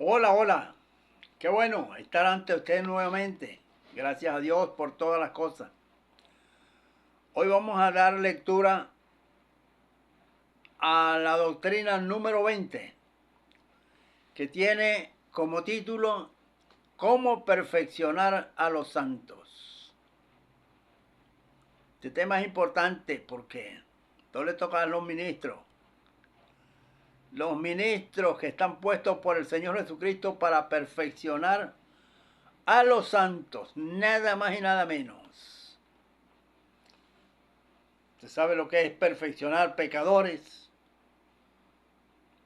Hola, hola. Qué bueno estar ante ustedes nuevamente. Gracias a Dios por todas las cosas. Hoy vamos a dar lectura a la doctrina número 20, que tiene como título ¿Cómo perfeccionar a los santos? Este tema es importante porque esto le toca a los ministros. Los ministros que están puestos por el Señor Jesucristo para perfeccionar a los santos, nada más y nada menos. ¿Usted sabe lo que es perfeccionar pecadores?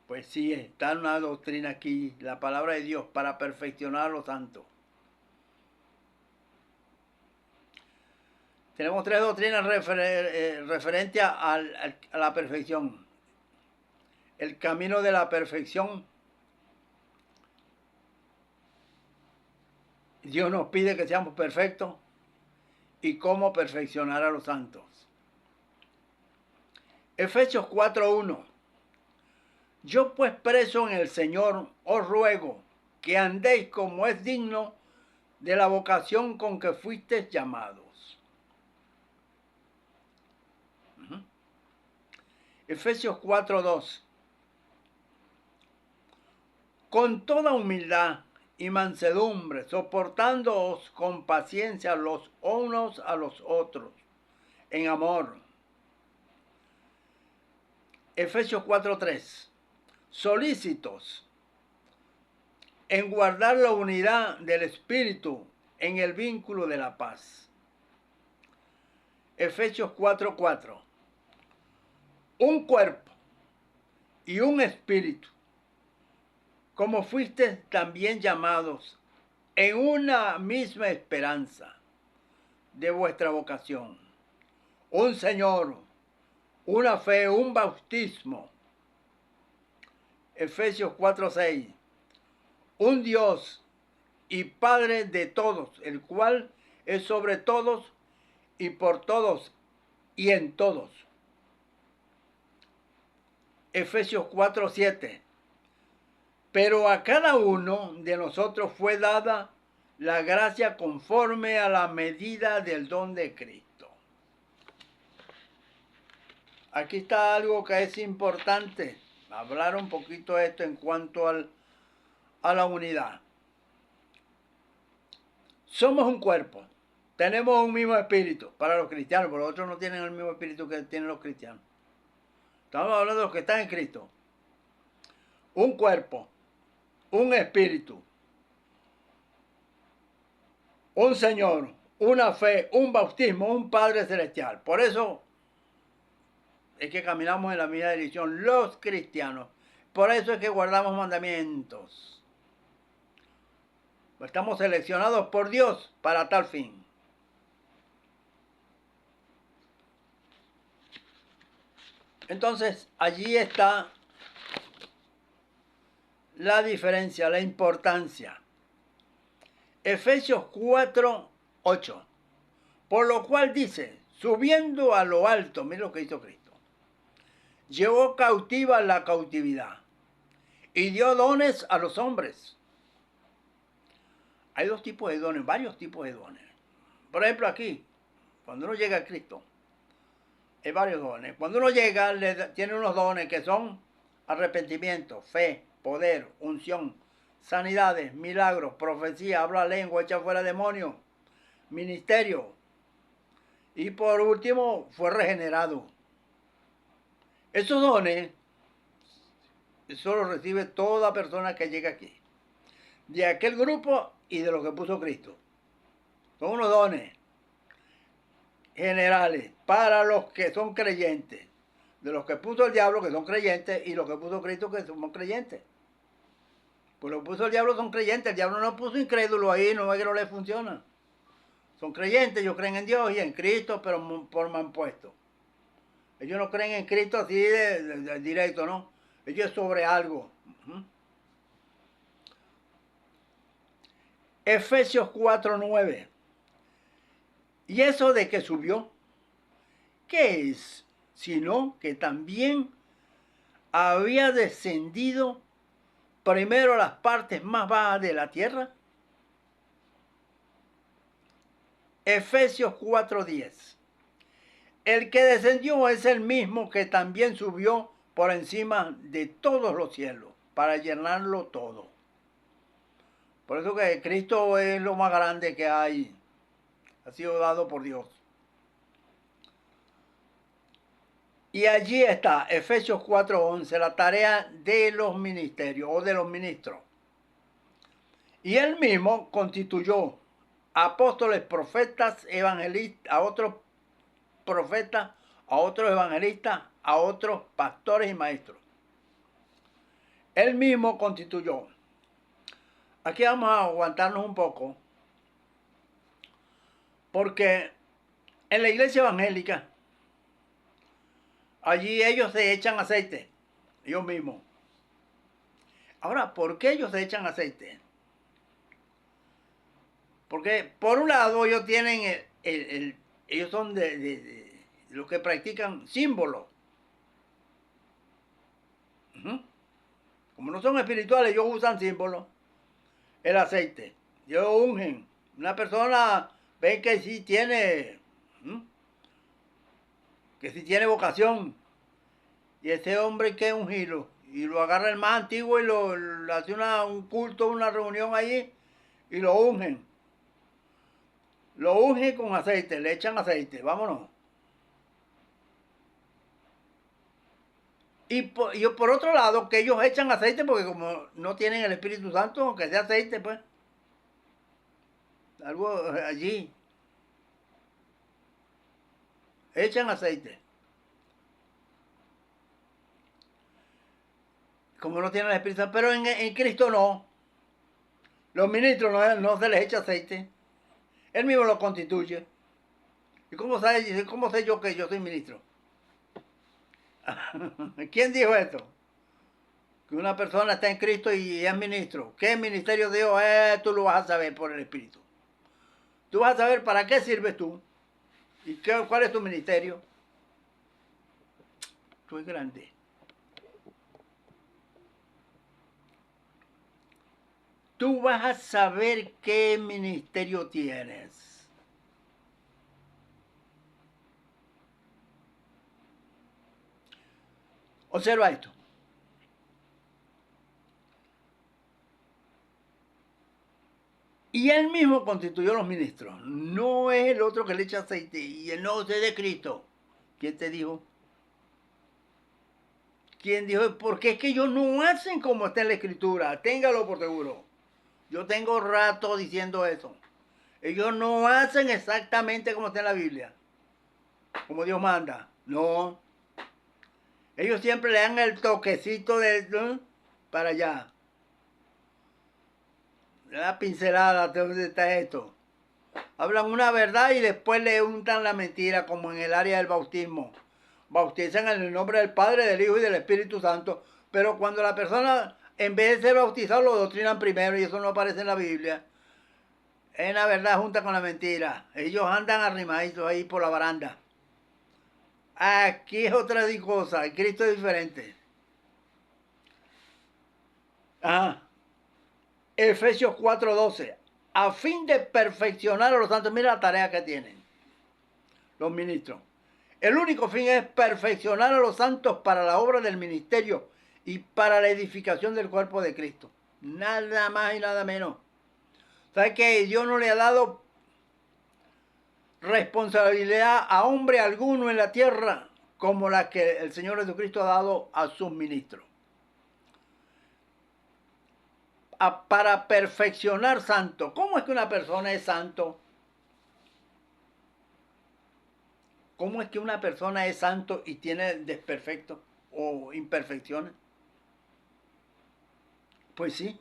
Pues sí, está una doctrina aquí, la palabra de Dios, para perfeccionar a los santos. Tenemos tres doctrinas referentes a la perfección. El camino de la perfección. Dios nos pide que seamos perfectos. Y cómo perfeccionar a los santos. Efesios 4:1. Yo pues preso en el Señor os ruego que andéis como es digno de la vocación con que fuisteis llamados. Efesios 4:2. Con toda humildad y mansedumbre, soportándoos con paciencia los unos a los otros, en amor. Efesios 4:3. Solícitos en guardar la unidad del Espíritu en el vínculo de la paz. Efesios 4:4. Un cuerpo y un espíritu, como fuisteis también llamados en una misma esperanza de vuestra vocación. Un Señor, una fe, un bautismo. Efesios 4:6. Un Dios y Padre de todos, el cual es sobre todos y por todos y en todos. Efesios 4:7. Pero a cada uno de nosotros fue dada la gracia conforme a la medida del don de Cristo. Aquí está algo que es importante, hablar un poquito de esto en cuanto a la unidad. Somos un cuerpo, tenemos un mismo espíritu para los cristianos, pero los otros no tienen el mismo espíritu que tienen los cristianos. Estamos hablando de los que están en Cristo. Un cuerpo, un espíritu, un Señor, una fe, un bautismo, un Padre celestial. Por eso es que caminamos en la misma dirección los cristianos. Por eso es que guardamos mandamientos. Estamos seleccionados por Dios para tal fin. Entonces, allí está la diferencia, la importancia. Efesios 4:8. Por lo cual dice, subiendo a lo alto, mira lo que hizo Cristo, llevó cautiva la cautividad y dio dones a los hombres. Hay dos tipos de dones, varios tipos de dones. Por ejemplo, aquí, cuando uno llega a Cristo, hay varios dones. Cuando uno llega, tiene unos dones que son arrepentimiento, fe, poder, unción, sanidades, milagros, profecía, habla lengua, echa fuera demonios, ministerio. Y por último, fue regenerado. Esos dones, eso lo recibe toda persona que llega aquí. De aquel grupo y de lo que puso Cristo. Son unos dones generales para los que son creyentes. De los que puso el diablo, que son creyentes, y los que puso Cristo, que somos creyentes. Pues los que puso el diablo son creyentes. El diablo no puso incrédulo ahí, no es que no le funciona. Son creyentes, ellos creen en Dios y en Cristo, pero por manpuesto. Ellos no creen en Cristo así de directo, ¿no? Ellos es sobre algo. Efesios 4:9. ¿Y eso de que subió? ¿Qué es? Sino que también había descendido primero las partes más bajas de la tierra? Efesios 4:10. El que descendió es el mismo que también subió por encima de todos los cielos para llenarlo todo. Por eso que Cristo es lo más grande que hay. Ha sido dado por Dios. Y allí está, Efesios 4:11, la tarea de los ministerios o de los ministros. Y él mismo constituyó apóstoles, profetas, evangelistas, a otros profetas, a otros evangelistas, a otros pastores y maestros. Él mismo constituyó. Aquí vamos a aguantarnos un poco, porque en la iglesia evangélica, allí ellos se echan aceite, ellos mismos. Ahora, ¿por qué ellos se echan aceite? Porque por un lado ellos tienen ellos son de los que practican símbolos. Como no son espirituales, ellos usan símbolos. El aceite. Ellos ungen. Una persona ve que sí tiene, que sí tiene vocación. Y ese hombre que es ungirlo. Y lo agarra el más antiguo y lo hace un culto, una reunión allí. Y lo ungen. Lo ungen con aceite, le echan aceite. Vámonos. Y por otro lado, que ellos echan aceite porque como no tienen el Espíritu Santo, aunque sea aceite, pues. Algo allí. Echan aceite. Como no tienen el Espíritu Santo. Pero en Cristo no. Los ministros no se les echa aceite. Él mismo lo constituye. ¿Y cómo sé yo que yo soy ministro? ¿Quién dijo esto? Que una persona está en Cristo y es ministro. ¿Qué ministerio de Dios? Tú lo vas a saber por el Espíritu. Tú vas a saber para qué sirves tú. ¿Y cuál es tu ministerio? Tú es grande. Tú vas a saber qué ministerio tienes. Observa esto. Y él mismo constituyó los ministros. No es el otro que le echa aceite. Y el no es de Cristo. ¿Quién te dijo? ¿Quién dijo? Porque es que ellos no hacen como está en la Escritura. Téngalo por seguro. Yo tengo rato diciendo eso. Ellos no hacen exactamente como está en la Biblia. Como Dios manda. No. Ellos siempre le dan el toquecito para allá. La pincelada de dónde está esto. Hablan una verdad y después le untan la mentira, como en el área del bautismo. Bautizan en el nombre del Padre, del Hijo y del Espíritu Santo. Pero cuando la persona, en vez de ser bautizado, lo doctrinan primero y eso no aparece en la Biblia. Es la verdad junta con la mentira. Ellos andan arrimaditos ahí por la baranda. Aquí es otra cosa. Cristo es diferente. Ajá. Efesios 4:12. A fin de perfeccionar a los santos. Mira la tarea que tienen los ministros. El único fin es perfeccionar a los santos para la obra del ministerio y para la edificación del cuerpo de Cristo. Nada más y nada menos. ¿Sabes que Dios no le ha dado responsabilidad a hombre alguno en la tierra como la que el Señor Jesucristo ha dado a sus ministros? Para perfeccionar santo. ¿Cómo es que una persona es santo? ¿Cómo es que una persona es santo y tiene desperfectos o imperfecciones? Pues sí.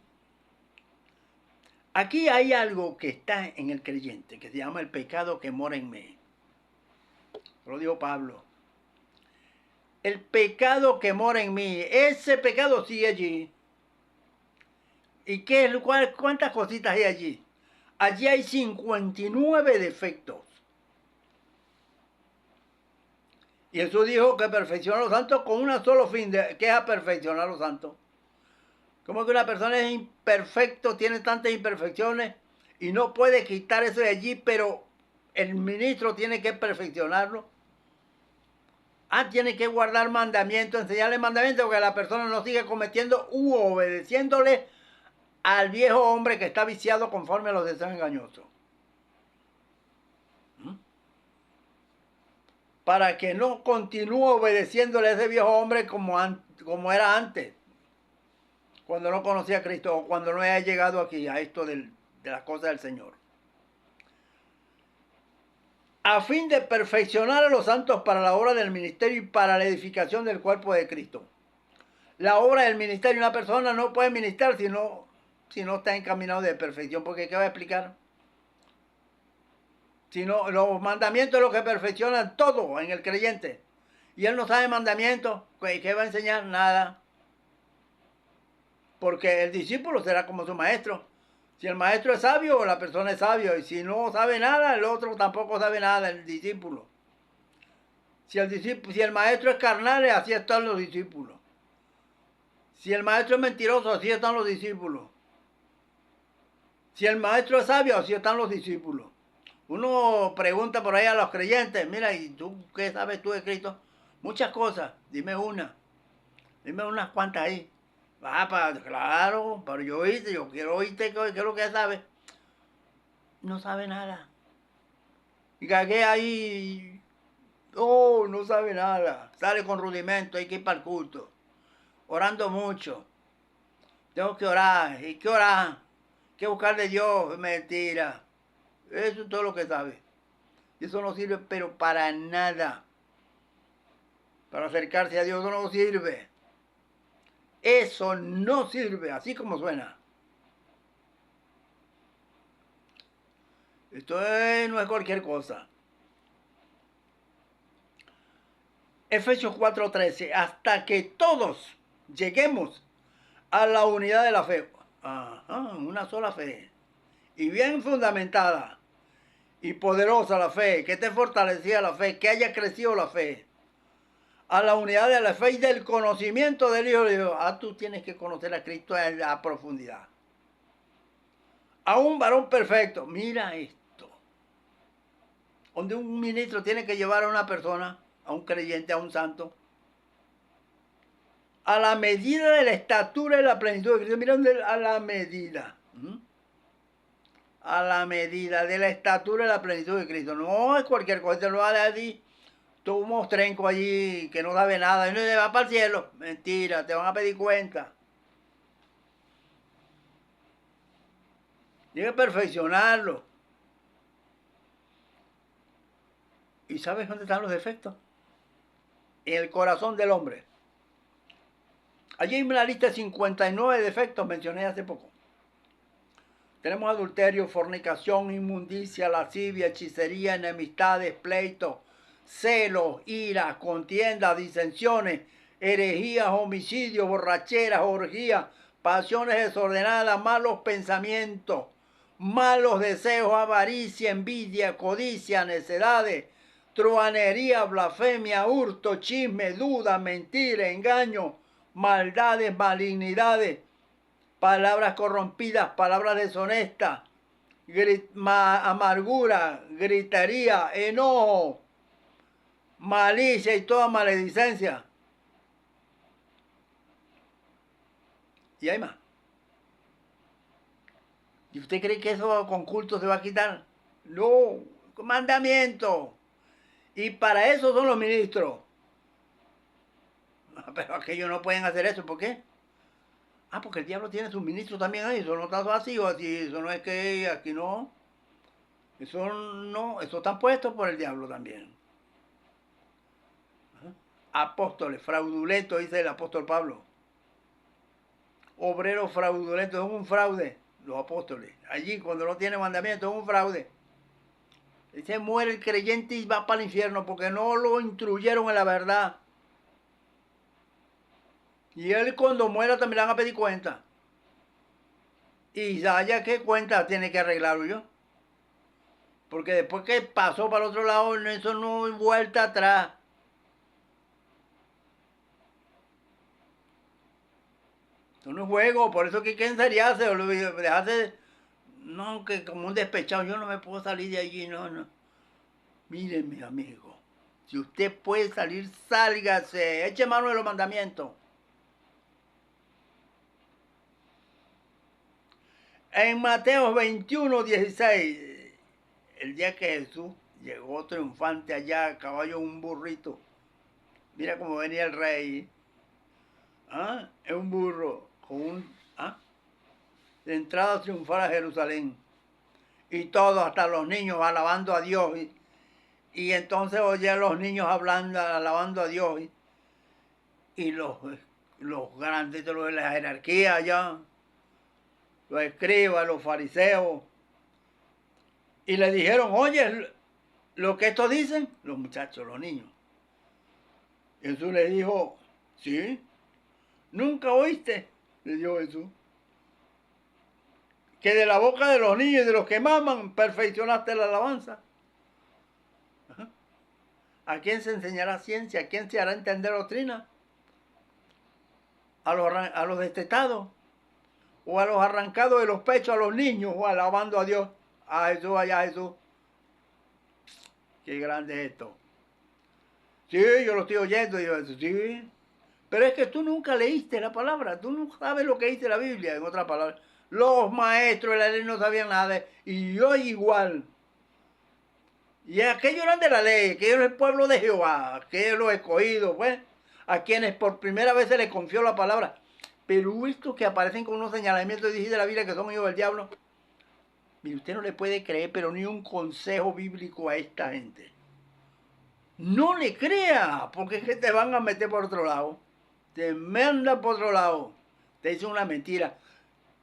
Aquí hay algo que está en el creyente, que se llama el pecado que mora en mí. Lo dijo Pablo. El pecado que mora en mí, ese pecado sigue allí. ¿Y cuántas cositas hay allí? Allí hay 59 defectos. Y Jesús dijo que perfecciona a los santos con un solo fin, que es a perfeccionar a los santos. ¿Cómo que una persona es imperfecto, tiene tantas imperfecciones y no puede quitar eso de allí, pero el ministro tiene que perfeccionarlo? Tiene que guardar mandamientos, enseñarle mandamientos, porque la persona no sigue cometiendo u obedeciéndole al viejo hombre que está viciado conforme a los deseos engañosos. Para que no continúe obedeciéndole a ese viejo hombre como era antes, cuando no conocía a Cristo o cuando no haya llegado aquí a esto de las cosas del Señor. A fin de perfeccionar a los santos para la obra del ministerio y para la edificación del cuerpo de Cristo. La obra del ministerio, una persona no puede ministrar si no está encaminado de perfección, porque ¿qué va a explicar? Si no, los mandamientos es lo que perfeccionan todo en el creyente. Y él no sabe mandamientos, ¿qué va a enseñar? Nada. Porque el discípulo será como su maestro. Si el maestro es sabio, la persona es sabio. Y si no sabe nada, el otro tampoco sabe nada, el discípulo. Si el maestro es carnal, así están los discípulos. Si el maestro es mentiroso, así están los discípulos. Si el maestro es sabio, así están los discípulos. Uno pregunta por ahí a los creyentes, mira, ¿y tú qué sabes tú de Cristo? Muchas cosas, dime una. Dime unas cuantas ahí. Claro, pero yo quiero oírte, ¿qué es lo que sabe? No sabe nada. Y cagué ahí, no sabe nada. Sale con rudimento, hay que ir para el culto. Orando mucho. Tengo que orar. ¿Y qué orar? ¿Qué buscar de Dios? Mentira. Eso es todo lo que sabe. Y eso no sirve, pero para nada. Para acercarse a Dios eso no sirve. Eso no sirve, así como suena. Esto no es cualquier cosa. Efesios 4:13, hasta que todos lleguemos a la unidad de la fe. Una sola fe. Y bien fundamentada y poderosa la fe, que te fortalecía la fe, que haya crecido la fe. A la unidad de la fe y del conocimiento del Hijo de Dios. Tú tienes que conocer a Cristo a profundidad. A un varón perfecto. Mira esto. Donde un ministro tiene que llevar a una persona, a un creyente, a un santo, a la medida de la estatura y la plenitud de Cristo. Mira, a la medida. A la medida de la estatura y la plenitud de Cristo. No es cualquier cosa. Te lo va a dar allí. Tú un mostrenco allí que no sabe nada. Y no se va para el cielo. Mentira, te van a pedir cuenta. Tienes que perfeccionarlo. ¿Y sabes dónde están los defectos? En el corazón del hombre. Allí hay una lista de 59 defectos, mencioné hace poco. Tenemos adulterio, fornicación, inmundicia, lascivia, hechicería, enemistades, pleitos, celos, ira, contienda, disensiones, herejías, homicidios, borracheras, orgías, pasiones desordenadas, malos pensamientos, malos deseos, avaricia, envidia, codicia, necedades, truhanería, blasfemia, hurto, chisme, duda, mentira, engaño, maldades, malignidades, palabras corrompidas, palabras deshonestas, amargura, gritería, enojo, malicia y toda maledicencia. Y hay más. ¿Y usted cree que eso con culto se va a quitar? No, mandamiento. Y para eso son los ministros. Pero aquellos no pueden hacer eso, ¿por qué? Porque el diablo tiene sus ministros también ahí, eso no está vacío, así, eso no es que aquí no. Eso no, eso están puestos por el diablo también. Apóstoles, fraudulentos, dice el apóstol Pablo. Obreros fraudulentos, son un fraude, los apóstoles. Allí, cuando no tiene mandamiento, es un fraude. Y se muere el creyente y va para el infierno porque no lo instruyeron en la verdad. Y él cuando muera también le van a pedir cuenta. Y ya qué cuenta tiene que arreglarlo yo. Porque después que pasó para el otro lado, eso no hay vuelta atrás. Esto no es juego, por eso que hay que enseriarse, o dejarse, no, que como un despechado, yo no me puedo salir de allí, no, no. Mire, mi amigo, si usted puede salir, sálgase, eche mano de los mandamientos. En Mateo 21:16, el día que Jesús llegó triunfante allá, a caballo en un burrito, mira cómo venía el rey, ¿ah? En un burro, con de entrada a triunfar a Jerusalén. Y todos, hasta los niños, alabando a Dios. Y entonces oye a los niños hablando, alabando a Dios. Y los grandes de la jerarquía allá, los escribas, los fariseos. Y le dijeron, oye, lo que estos dicen, los muchachos, los niños. Jesús le dijo, sí, nunca oíste, le dijo Jesús, que de la boca de los niños y de los que maman perfeccionaste la alabanza. ¿A quién se enseñará ciencia? ¿A quién se hará entender doctrina? ¿A los destetados? ¿O a los arrancados de los pechos a los niños? ¿O alabando a Dios? A Jesús, allá a Jesús. Qué grande es esto. Sí, yo lo estoy oyendo, digo, sí. Pero es que tú nunca leíste la palabra, tú no sabes lo que dice la Biblia, en otras palabras. Los maestros de la ley no sabían nada, y yo igual. Y aquellos eran de la ley, aquellos eran el pueblo de Jehová, aquellos los escogidos, pues, a quienes por primera vez se les confió la palabra. Pero estos que aparecen con unos señalamientos de la Biblia que son hijos del diablo, mire, usted no le puede creer, pero ni un consejo bíblico a esta gente. No le crea, porque es que te van a meter por otro lado. Te mandan por otro lado. Te dicen una mentira.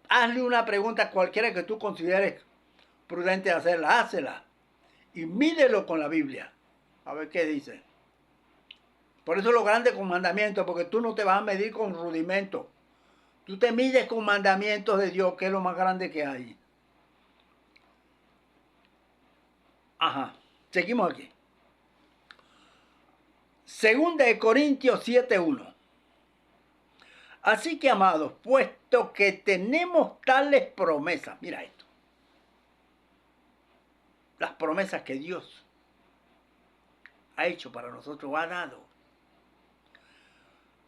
Hazle una pregunta a cualquiera que tú consideres prudente hacerla, hácela. Y mídelo con la Biblia. A ver qué dice. Por eso lo grande con mandamientos, porque tú no te vas a medir con rudimentos. Tú te mides con mandamientos de Dios, que es lo más grande que hay. Ajá, seguimos aquí. Segunda de Corintios 7:1. Así que, amados, puesto que tenemos tales promesas, mira esto, las promesas que Dios ha hecho para nosotros, ha dado.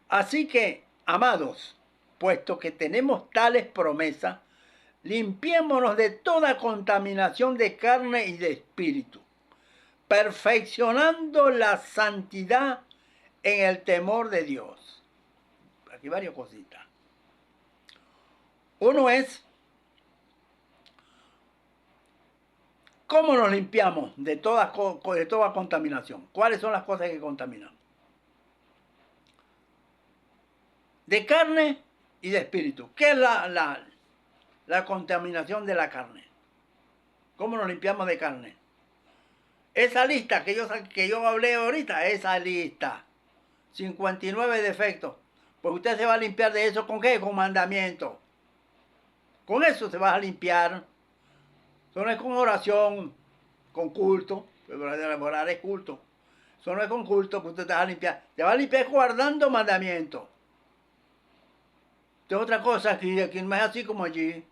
Así que, amados, puesto que tenemos tales promesas, limpiémonos de toda contaminación de carne y de espíritu, perfeccionando la santidad en el temor de Dios. Aquí varias cositas. Uno es, ¿cómo nos limpiamos de toda contaminación? ¿Cuáles son las cosas que contaminan? De carne y de espíritu. ¿Qué es la contaminación de la carne? ¿Cómo nos limpiamos de carne? Esa lista que yo hablé ahorita, esa lista, 59 defectos. Pues usted se va a limpiar de eso, ¿con qué? Con mandamiento. Con eso se va a limpiar. Eso no es con oración, con culto. Orar es culto. Eso no es con culto que usted te va a limpiar. Te va a limpiar guardando mandamientos. Esto es otra cosa aquí no es así como allí.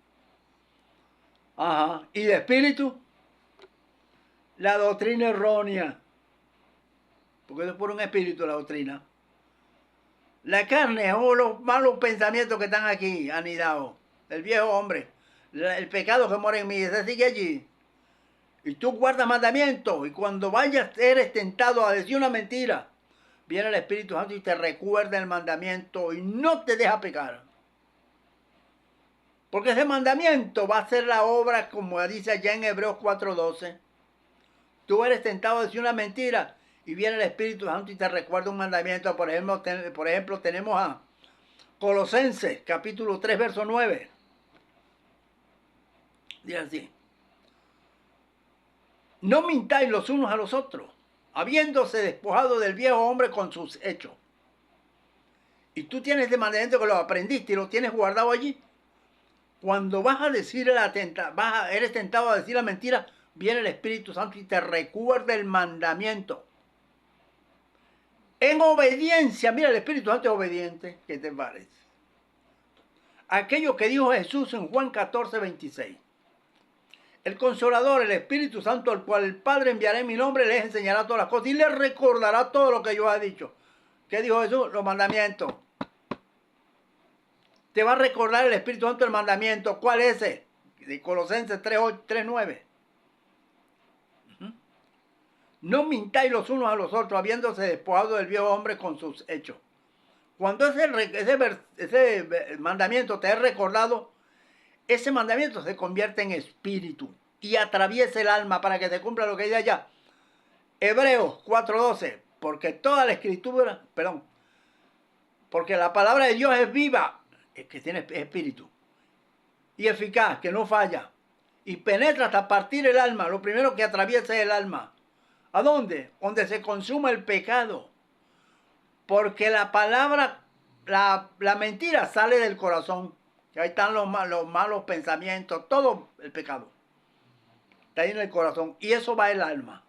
Ajá. Y de espíritu, la doctrina errónea. Porque es por un espíritu la doctrina. La carne o los malos pensamientos que están aquí anidados. El viejo hombre. El pecado que mora en mí, ese sigue allí. Y tú guardas mandamientos. Y cuando vayas, eres tentado a decir una mentira, viene el Espíritu Santo y te recuerda el mandamiento y no te deja pecar. Porque ese mandamiento va a ser la obra, como dice allá en Hebreos 4:12. Tú eres tentado a decir una mentira y viene el Espíritu Santo y te recuerda un mandamiento. Por ejemplo, tenemos a Colosenses, capítulo 3, verso 9. Dice así: no mintáis los unos a los otros, habiéndose despojado del viejo hombre con sus hechos. Y tú tienes este mandamiento que lo aprendiste y lo tienes guardado allí. Cuando vas a decir eres tentado a decir la mentira, viene el Espíritu Santo y te recuerda el mandamiento. En obediencia, mira, el Espíritu Santo es obediente. ¿Qué te parece? aquello que dijo Jesús en Juan 14, 26. El Consolador, el Espíritu Santo, al cual el Padre enviará en mi nombre, les enseñará todas las cosas y les recordará todo lo que yo he dicho. ¿Qué dijo Jesús? Los mandamientos. Te va a recordar el Espíritu Santo el mandamiento. ¿Cuál es ese? De Colosenses 3:9. No mintáis los unos a los otros, habiéndose despojado del viejo hombre con sus hechos. Cuando ese mandamiento te es recordado, ese mandamiento se convierte en espíritu y atraviesa el alma para que se cumpla lo que dice allá. Hebreos 4:12, porque toda la escritura, porque la palabra de Dios es viva, es que tiene espíritu, y eficaz, que no falla, y penetra hasta partir el alma. Lo primero que atraviesa es el alma. ¿A dónde? Donde se consuma el pecado. Porque la palabra, la mentira sale del corazón. Que ahí están los malos pensamientos, todo el pecado. Está ahí en el corazón. Y eso va el alma.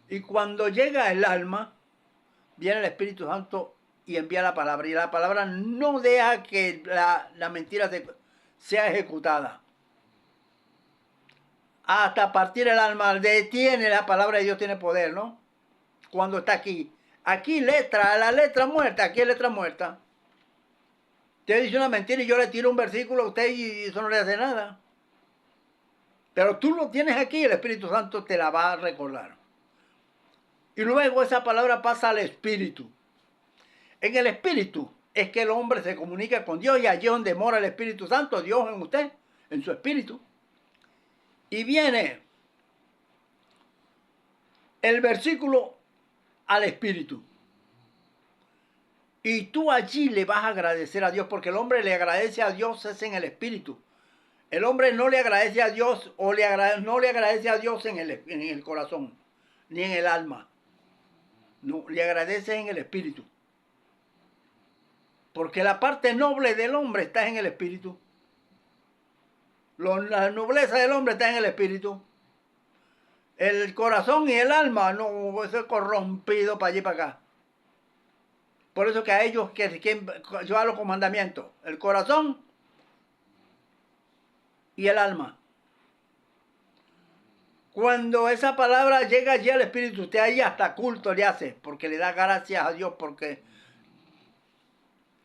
Y cuando llega el alma, viene el Espíritu Santo y envía la palabra. Y la palabra no deja que la mentira sea ejecutada. Hasta partir el alma, detiene la palabra de Dios, tiene poder, ¿no? Cuando está aquí. Aquí la letra muerta, aquí es letra muerta. Usted dice una mentira y yo le tiro un versículo a usted y eso no le hace nada. Pero tú lo tienes aquí, el Espíritu Santo te la va a recordar. Y luego esa palabra pasa al Espíritu. En el Espíritu es que el hombre se comunica con Dios y allí es donde mora el Espíritu Santo, Dios en usted, en su Espíritu. Y viene el versículo al Espíritu. Y tú allí le vas a agradecer a Dios, porque el hombre le agradece a Dios es en el Espíritu. El hombre no le agradece a Dios o no le agradece a Dios en el corazón, ni en el alma. No, le agradece en el Espíritu. Porque la parte noble del hombre está en el Espíritu. La nobleza del hombre está en el Espíritu. El corazón y el alma no, eso es corrompido para allí y para acá. Por eso que a ellos que llevar los mandamientos, el corazón y el alma. Cuando esa palabra llega allí al Espíritu, usted ahí hasta culto le hace, porque le da gracias a Dios, porque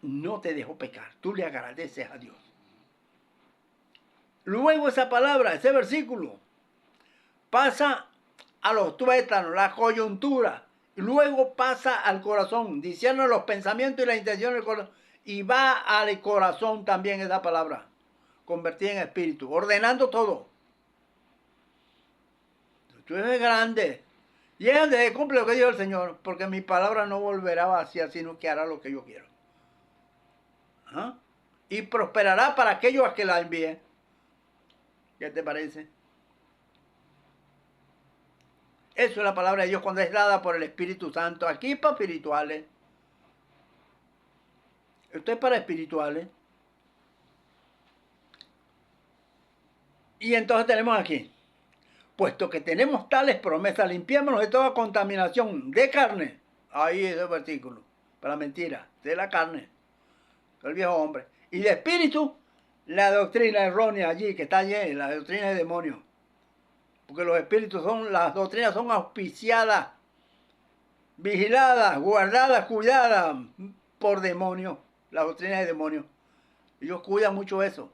no te dejó pecar, tú le agradeces a Dios. Luego esa palabra, ese versículo, pasa a los tuétanos, la coyuntura, y luego pasa al corazón, diciendo los pensamientos y la intención del corazón, y va al corazón también esa palabra, convertida en espíritu, ordenando todo. Tú eres grande, y es donde se cumple lo que dijo el Señor, porque mi palabra no volverá vacía, sino que hará lo que yo quiero. ¿Ah? Y prosperará para aquellos a que la envíen. ¿Qué te parece? Eso es la palabra de Dios cuando es dada por el Espíritu Santo. Aquí para espirituales. Esto es para espirituales. Y entonces tenemos aquí. Puesto que tenemos tales promesas, limpiémonos de toda contaminación de carne. Ahí es el versículo. Para mentira. De la carne. El viejo hombre. Y de espíritu, la doctrina errónea allí, que está allí, la doctrina de demonios. Porque los espíritus las doctrinas son auspiciadas, vigiladas, guardadas, cuidadas por demonios. La doctrina de demonios. Ellos cuidan mucho eso.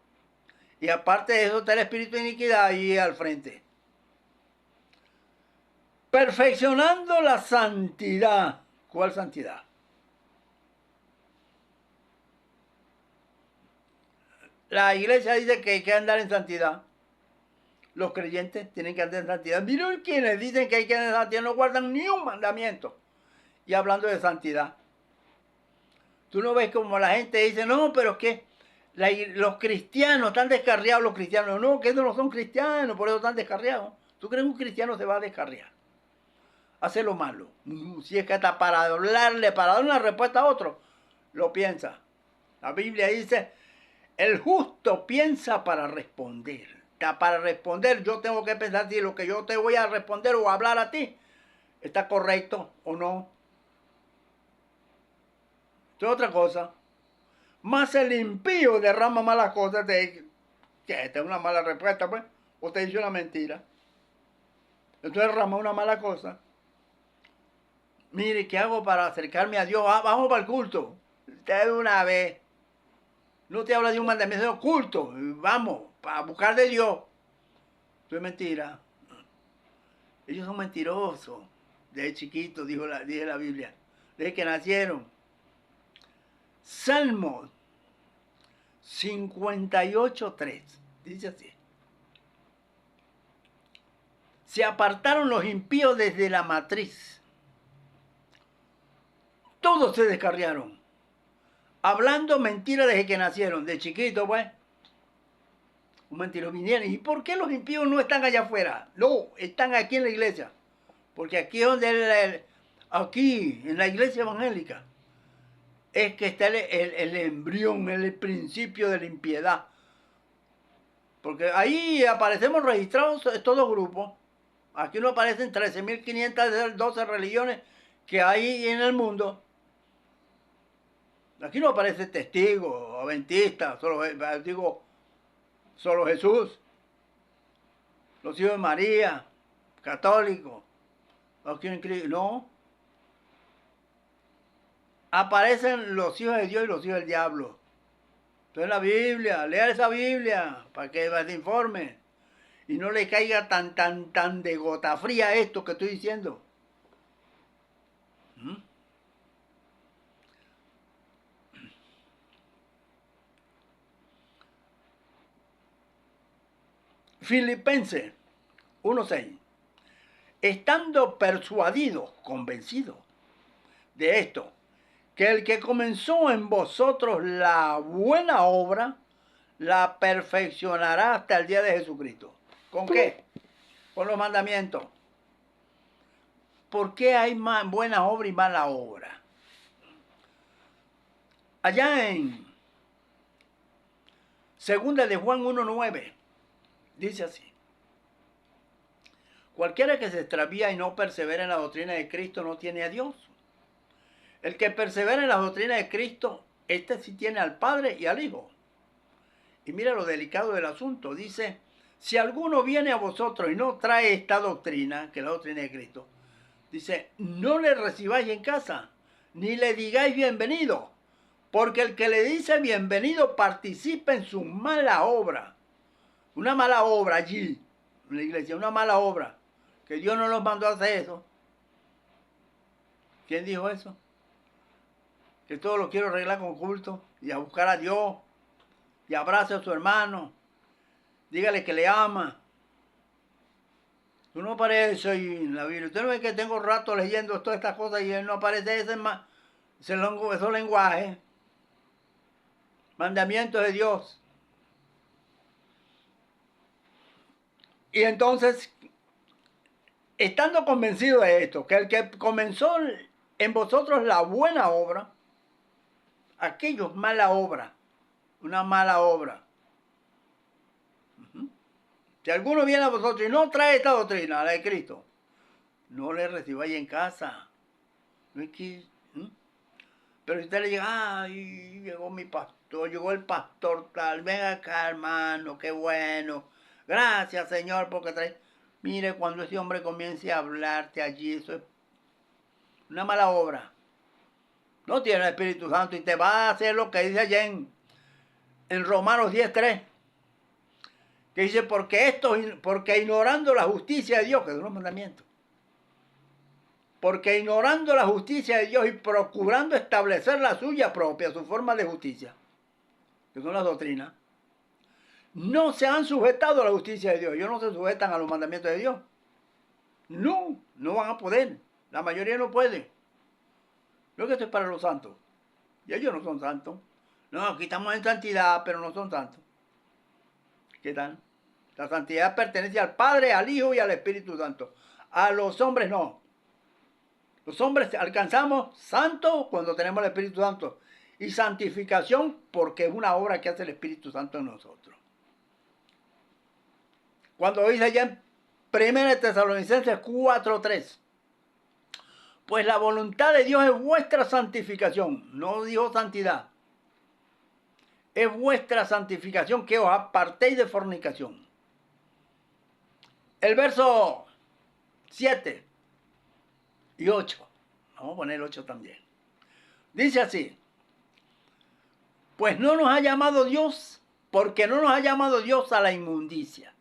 Y aparte de eso está el espíritu de iniquidad ahí al frente. Perfeccionando la santidad. ¿Cuál santidad? La iglesia dice que hay que andar en santidad. Los creyentes tienen que andar en santidad. Miren quienes dicen que hay que andar en santidad, no guardan ni un mandamiento. Y hablando de santidad. Tú no ves como la gente dice, no, pero es que los cristianos están descarriados, los cristianos. No, que no son cristianos, por eso están descarriados. ¿Tú crees que un cristiano se va a descarriar? Hace lo malo. Si es que hasta para hablarle, para dar una respuesta a otro, lo piensa. La Biblia dice, el justo piensa para responder. Para responder yo tengo que pensar si lo que yo te voy a responder o hablar a ti está correcto o no. Esto es otra cosa. Más el impío derrama malas cosas. Que esta es una mala respuesta, pues. Usted dice una mentira. Entonces derrama una mala cosa. Mire, ¿qué hago para acercarme a Dios? Ah, vamos para el culto. Usted de una vez. No te habla de un mandamiento, de culto. Vamos, para buscar de Dios. Eso es mentira. Ellos son mentirosos. Desde chiquitos, dice la Biblia. Desde que nacieron. Salmo 58:3. Dice así. Se apartaron los impíos desde la matriz. Todos se descarriaron. Hablando mentiras desde que nacieron. De chiquito, pues. Un mentiroso vinieron. ¿Y por qué los impíos no están allá afuera? No, están aquí en la iglesia. Porque aquí es donde aquí, en la iglesia evangélica, es que está el embrión, el principio de la impiedad. Porque ahí aparecemos registrados todos grupos. Aquí no aparecen 13.512 religiones que hay en el mundo. Aquí no aparece testigo, adventista, solo Jesús, los hijos de María, católicos, aquí en Cristo. No. Aparecen los hijos de Dios y los hijos del diablo. Entonces la Biblia, lea esa Biblia para que se informe. Y no le caiga tan de gota fría esto que estoy diciendo. ¿Mm? Filipenses 1:6. Estando persuadidos, convencidos de esto, que el que comenzó en vosotros la buena obra, la perfeccionará hasta el día de Jesucristo. ¿Con qué? Con los mandamientos. ¿Por qué hay buena obra y mala obra? Allá en 2 de Juan 1:9 dice así. Cualquiera que se extravía y no persevera en la doctrina de Cristo no tiene a Dios. El que persevera en la doctrina de Cristo, este sí tiene al Padre y al Hijo. Y mira lo delicado del asunto. Dice, si alguno viene a vosotros y no trae esta doctrina, que es la doctrina de Cristo, dice, no le recibáis en casa, ni le digáis bienvenido, porque el que le dice bienvenido participa en su mala obra. Una mala obra allí, en la iglesia, una mala obra, que Dios no nos mandó a hacer eso. ¿Quién dijo eso? Que todo lo quiero arreglar con culto y a buscar a Dios y abrace a su hermano, dígale que le ama. Tú no aparece ahí en la Biblia. Usted no ve que tengo rato leyendo todas estas cosas y él no aparece esos lenguajes, mandamientos de Dios. Y entonces, estando convencido de esto, que el que comenzó en vosotros la buena obra, aquello es mala obra, una mala obra. Si alguno viene a vosotros y no trae esta doctrina, la de Cristo, no le recibáis en casa. No es que, pero si usted le diga, ay, llegó mi pastor, llegó el pastor tal, venga acá, hermano, qué bueno. Gracias, Señor, porque trae. Mire, cuando ese hombre comience a hablarte allí, eso es una mala obra. No tiene el Espíritu Santo y te va a hacer lo que dice allá en Romanos 10:3. Que dice, porque ignorando la justicia de Dios, que es un mandamiento. Porque ignorando la justicia de Dios y procurando establecer la suya propia, su forma de justicia, que son las doctrinas, no se han sujetado a la justicia de Dios. Ellos no se sujetan a los mandamientos de Dios. No van a poder. La mayoría no puede. No, que esto es para los santos. Y ellos no son santos. No, aquí estamos en santidad, pero no son santos. ¿Qué tal? La santidad pertenece al Padre, al Hijo y al Espíritu Santo. A los hombres no. Los hombres alcanzamos santo cuando tenemos el Espíritu Santo. Y santificación porque es una obra que hace el Espíritu Santo en nosotros. Cuando dice allá en 1 Tesalonicenses 4:3. Pues la voluntad de Dios es vuestra santificación. No dijo santidad. es vuestra santificación, que os apartéis de fornicación. El verso 7 y 8. Vamos a poner el 8 también. Dice así: pues no nos ha llamado Dios, porque no nos ha llamado Dios a la inmundicia,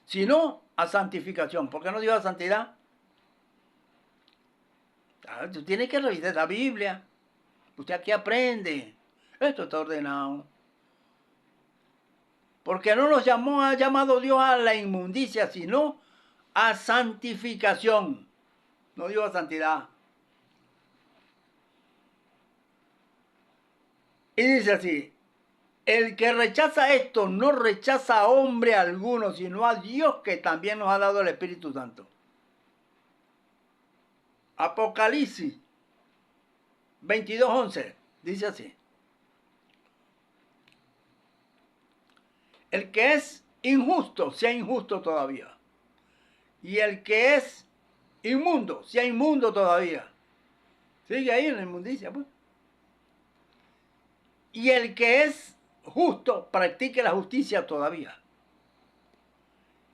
sino a santificación. ¿Por qué no dio a santidad? Tú tienes que revisar la Biblia. Usted aquí aprende. Esto está ordenado. Porque no nos ha llamado Dios a la inmundicia, sino a santificación. No dio a santidad. Y dice así: el que rechaza esto no rechaza a hombre alguno, sino a Dios, que también nos ha dado el Espíritu Santo. Apocalipsis 22:11 dice así: el que es injusto, sea injusto todavía. Y el que es inmundo, sea inmundo todavía. Sigue ahí en la inmundicia, pues. Y el que es justo, practique la justicia todavía.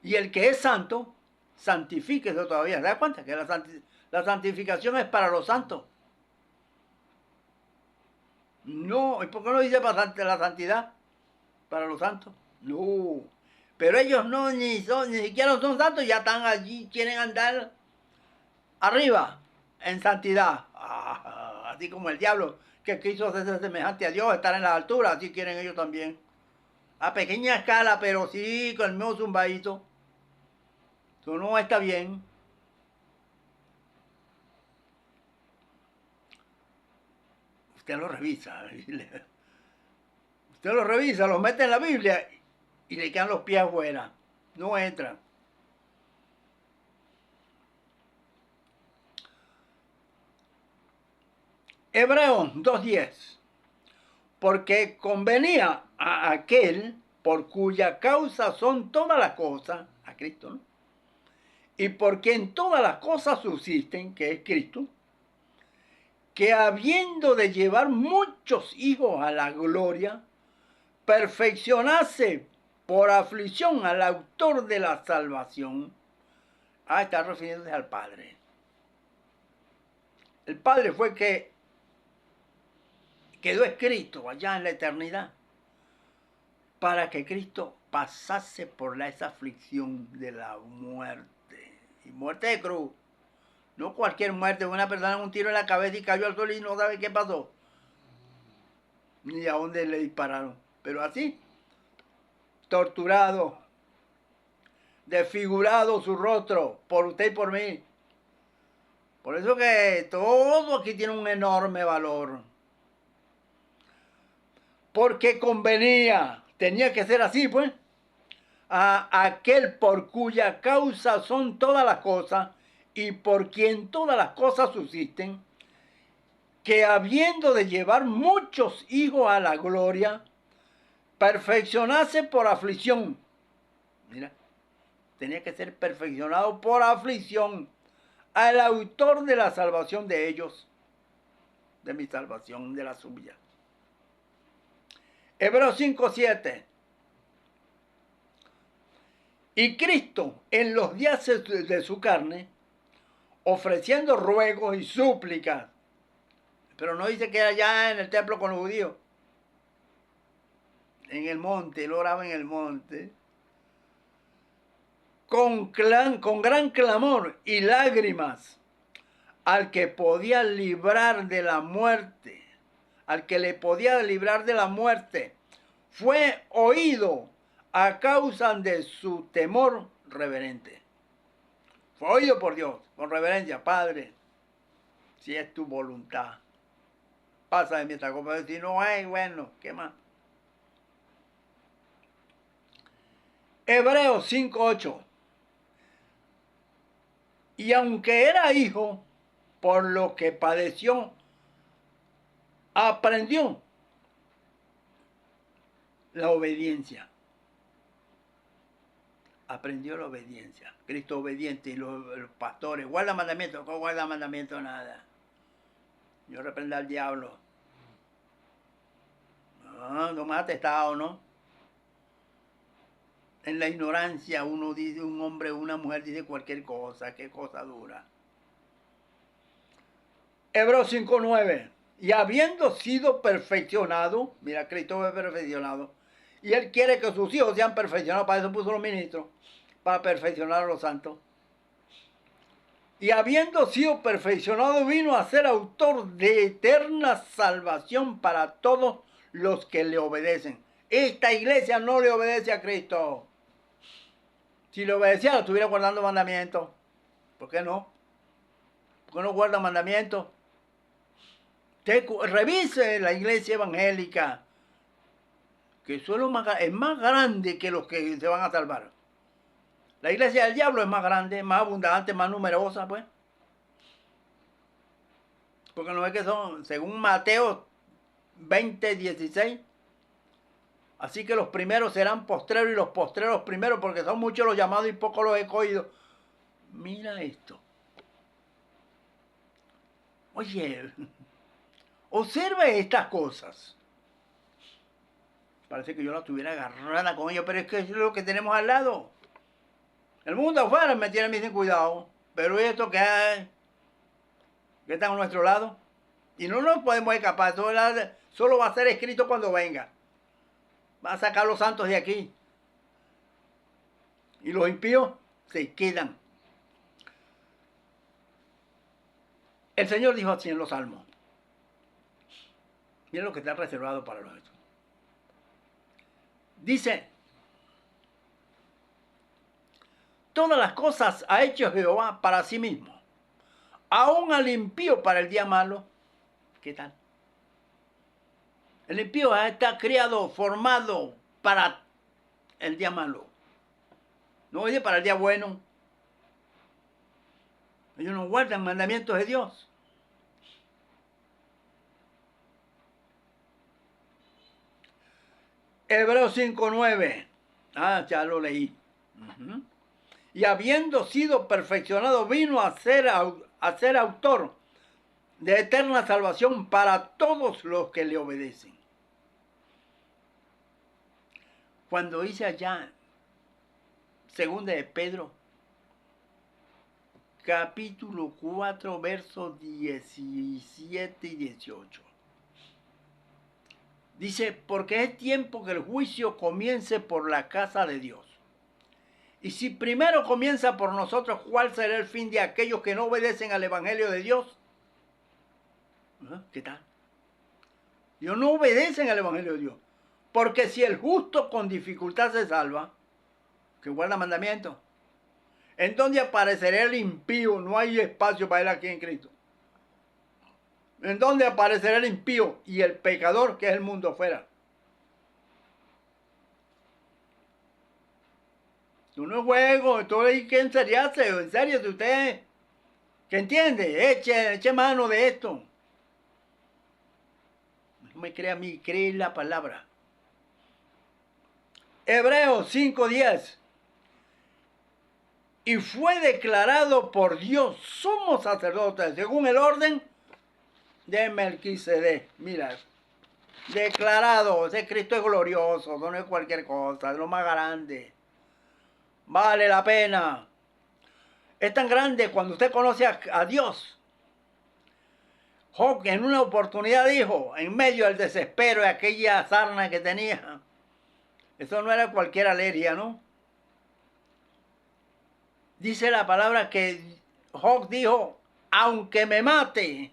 Y el que es santo, santifíquese todavía. ¿Se da cuenta que la santificación es para los santos? No, ¿y por qué no dice para la santidad? Para los santos. No. Pero ellos no, ni siquiera son santos, ya están allí, quieren andar arriba, en santidad. Así como el diablo, que quiso hacerse semejante a Dios, estar en la altura, así quieren ellos también. A pequeña escala, pero sí con el mismo zumbadito. Eso no está bien. Usted lo revisa. Usted lo revisa, lo mete en la Biblia y le quedan los pies afuera. No entran. Hebreos 2:10. Porque convenía a aquel por cuya causa son todas las cosas, a Cristo, ¿no? Y por quien todas las cosas subsisten, que es Cristo, que habiendo de llevar muchos hijos a la gloria, perfeccionase por aflicción al autor de la salvación. Está refiriéndose al Padre. El Padre fue que quedó escrito allá en la eternidad para que Cristo pasase por esa aflicción de la muerte. Y muerte de cruz. No cualquier muerte. Una persona un tiro en la cabeza y cayó al suelo y no sabe qué pasó. Ni a dónde le dispararon. Pero así, torturado, desfigurado su rostro por usted y por mí. Por eso que todo aquí tiene un enorme valor. Porque convenía, tenía que ser así, pues, a aquel por cuya causa son todas las cosas y por quien todas las cosas subsisten, que habiendo de llevar muchos hijos a la gloria, perfeccionase por aflicción. Mira, tenía que ser perfeccionado por aflicción al autor de la salvación de ellos, de mi salvación, de la suya. Hebreos 5:7. Y Cristo, en los días de su carne, ofreciendo ruegos y súplicas, pero no dice que era allá en el templo con los judíos, en el monte, él oraba en el monte, con gran clamor y lágrimas, al que podía librar de la muerte, al que le podía librar de la muerte, fue oído a causa de su temor reverente. Fue oído por Dios, con reverencia: Padre, si es tu voluntad, pasa de mí esta copa. Si no hay, bueno, ¿qué más? Hebreos 5:8. Y aunque era hijo, por lo que padeció, aprendió la obediencia. Aprendió la obediencia. Cristo obediente. Y los pastores, guarda mandamientos. No guarda mandamientos nada. Yo reprendo al diablo. No más atestado, ¿no? En la ignorancia uno dice, un hombre o una mujer dice cualquier cosa, qué cosa dura. Hebreos 5:9. Y habiendo sido perfeccionado, mira, Cristo fue perfeccionado, y Él quiere que sus hijos sean perfeccionados, para eso puso los ministros, para perfeccionar a los santos. Y habiendo sido perfeccionado, vino a ser autor de eterna salvación para todos los que le obedecen. Esta iglesia no le obedece a Cristo. Si le obedeciera, estuviera guardando mandamientos. ¿Por qué no? ¿Por qué no guarda mandamientos? Usted revise la iglesia evangélica, que eso es más grande que los que se van a salvar. La iglesia del diablo es más grande, más abundante, más numerosa, pues. Porque no es que son, según Mateo 20:16, así que los primeros serán postreros y los postreros primeros, porque son muchos los llamados y pocos los escogidos. Mira esto. Oye, observa estas cosas. Parece que yo la tuviera agarrada con ellos, pero es que es lo que tenemos al lado. El mundo afuera me tiene sin cuidado, pero esto que hay, que está a nuestro lado, y no nos podemos escapar, solo va a ser escrito cuando venga. Va a sacar los santos de aquí. Y los impíos se quedan. El Señor dijo así en los Salmos. Miren lo que está reservado para los hechos. Dice, todas las cosas ha hecho Jehová para sí mismo, aún al impío para el día malo. ¿Qué tal? El impío está criado, formado para el día malo. No dice para el día bueno. Ellos no guardan mandamientos de Dios. Hebreos 5:9. Ya lo leí. Y habiendo sido perfeccionado, vino a ser autor de eterna salvación para todos los que le obedecen. Cuando dice allá, segunda de Pedro, capítulo 4, versos 17 y 18. Dice, porque es tiempo que el juicio comience por la casa de Dios. Y si primero comienza por nosotros, ¿cuál será el fin de aquellos que no obedecen al Evangelio de Dios? ¿Qué tal? Ellos no obedecen al Evangelio de Dios. Porque si el justo con dificultad se salva, que guarda mandamientos, ¿en dónde aparecerá el impío? No hay espacio para él aquí en Cristo. ¿En dónde aparecerá el impío y el pecador, que es el mundo afuera? Esto no es juego, esto hay que enseriarse, en serio, si usted que entiende, eche mano de esto. No me crea a mí, cree la palabra. Hebreos 5:10. Y fue declarado por Dios, somos sacerdotes, según el orden de Melquisedec. Mira, declarado, ese Cristo es glorioso, no es cualquier cosa, es lo más grande. Vale la pena. Es tan grande cuando usted conoce a Dios. Job en una oportunidad dijo, en medio del desespero de aquella sarna que tenía, eso no era cualquier alergia, ¿no? Dice la palabra que Job dijo, aunque me mate,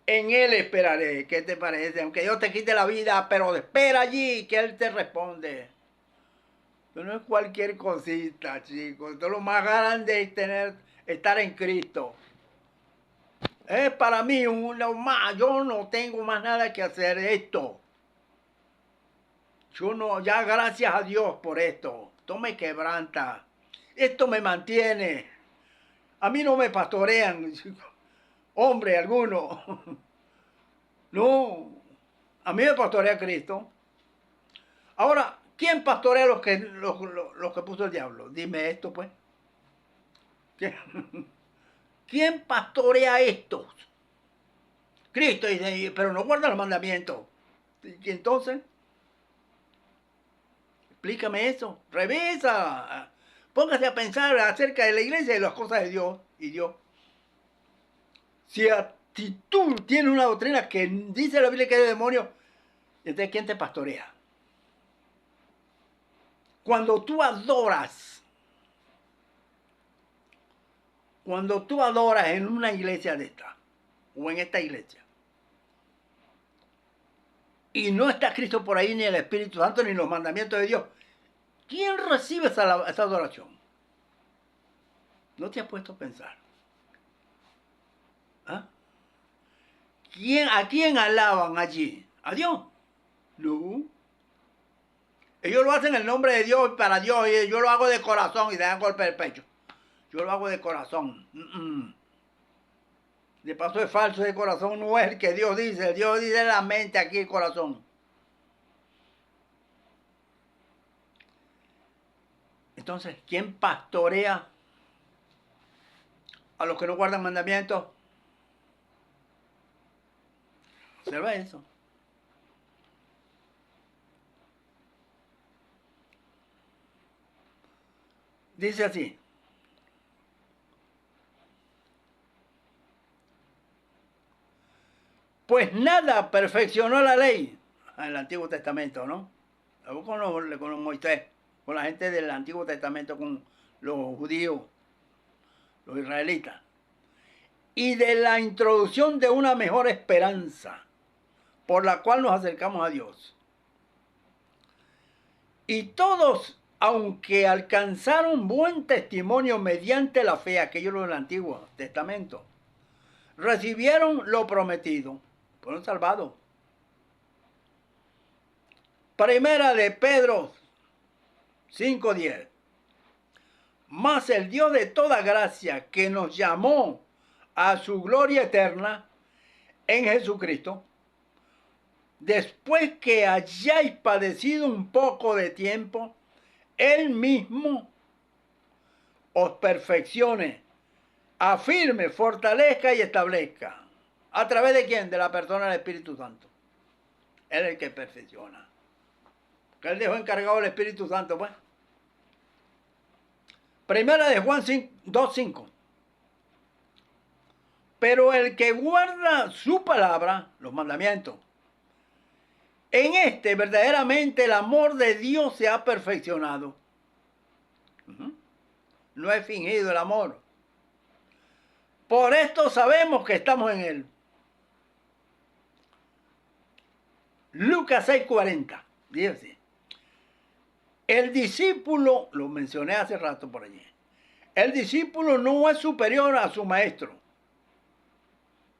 en él esperaré. ¿Qué te parece? Aunque Dios te quite la vida, pero espera allí que él te responde. Esto no es cualquier cosita, chicos. Esto es lo más grande, es estar en Cristo. Es para mí lo más. Yo no tengo más nada que hacer esto. Yo no, ya gracias a Dios por esto. Esto me quebranta. Esto me mantiene. A mí no me pastorean, hombre alguno. No. A mí me pastorea Cristo. Ahora, ¿quién pastorea los que puso el diablo? Dime esto, pues. ¿Quién pastorea estos? Cristo dice, pero no guarda los mandamientos. Y entonces, explícame eso, revisa, póngase a pensar acerca de la iglesia y las cosas de Dios y Dios. Si tú tienes una doctrina que dice la Biblia que es de demonio, entonces ¿quién te pastorea? Cuando tú adoras en una iglesia de esta, o en esta iglesia, y no está Cristo por ahí, ni el Espíritu Santo, ni los mandamientos de Dios, ¿quién recibe esa adoración? ¿No te has puesto a pensar? ¿Ah? ¿A quién alaban allí? ¿A Dios? No. Ellos lo hacen en el nombre de Dios, para Dios, y yo lo hago de corazón y dan golpe del pecho. Yo lo hago de corazón. De paso es falso, de corazón no es el que Dios dice. Dios dice la mente, aquí el corazón. Entonces, ¿quién pastorea a los que no guardan mandamientos? Observa eso. Dice así. Pues nada perfeccionó la ley en el Antiguo Testamento, ¿no? Con Moisés, con la gente del Antiguo Testamento, con los judíos, los israelitas. Y de la introducción de una mejor esperanza, por la cual nos acercamos a Dios. Y todos, aunque alcanzaron buen testimonio mediante la fe, aquellos del Antiguo Testamento, recibieron lo prometido, fueron salvados. Primera de Pedro 5:10. Mas el Dios de toda gracia, que nos llamó a su gloria eterna en Jesucristo, después que hayáis padecido un poco de tiempo, Él mismo os perfeccione, afirme, fortalezca y establezca. ¿A través de quién? De la persona del Espíritu Santo. Él es el que perfecciona. Que Él dejó encargado el Espíritu Santo, pues. Primera de Juan 2:5. Pero el que guarda su palabra, los mandamientos, en este verdaderamente el amor de Dios se ha perfeccionado. No es fingido el amor. Por esto sabemos que estamos en Él. Lucas 6:40. Dice así. El discípulo, lo mencioné hace rato por allí, el discípulo no es superior a su maestro,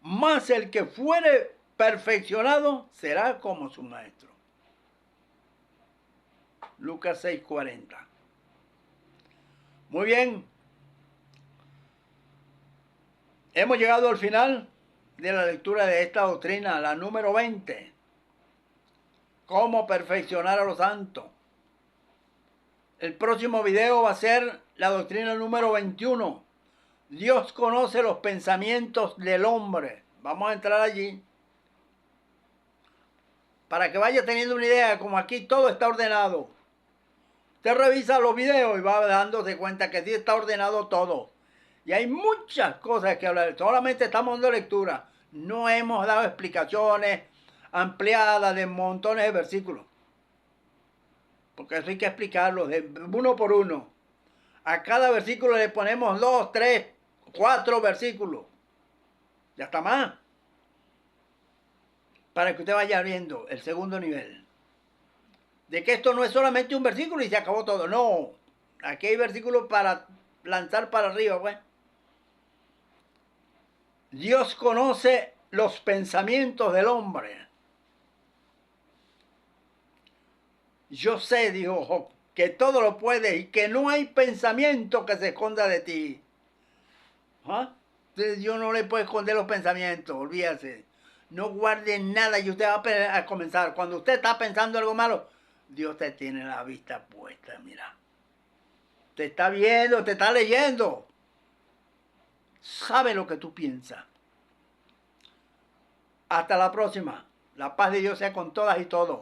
mas el que fuere perfeccionado será como su maestro. Lucas 6:40. Muy bien. Hemos llegado al final de la lectura de esta doctrina, la número 20. Cómo perfeccionar a los santos. El próximo video va a ser la doctrina número 21. Dios conoce los pensamientos del hombre. Vamos a entrar allí. Para que vaya teniendo una idea, como aquí todo está ordenado. Usted revisa los videos y va dándose cuenta que sí está ordenado todo. Y hay muchas cosas que hablar. Solamente estamos dando lectura. No hemos dado explicaciones ampliadas de montones de versículos. Porque eso hay que explicarlo de uno por uno. A cada versículo le ponemos 2, 3, 4 versículos. Ya está más. Para que usted vaya viendo el segundo nivel. De que esto no es solamente un versículo y se acabó todo. No. Aquí hay versículos para lanzar para arriba, pues. Dios conoce los pensamientos del hombre. Yo sé, dijo Job, que todo lo puede y que no hay pensamiento que se esconda de ti. ¿Ah? Entonces Dios no le puede esconder los pensamientos, olvídese. No guarde nada y usted va a comenzar. Cuando usted está pensando algo malo, Dios te tiene la vista puesta, mira. Te está viendo, te está leyendo. Sabe lo que tú piensas. Hasta la próxima. La paz de Dios sea con todas y todos.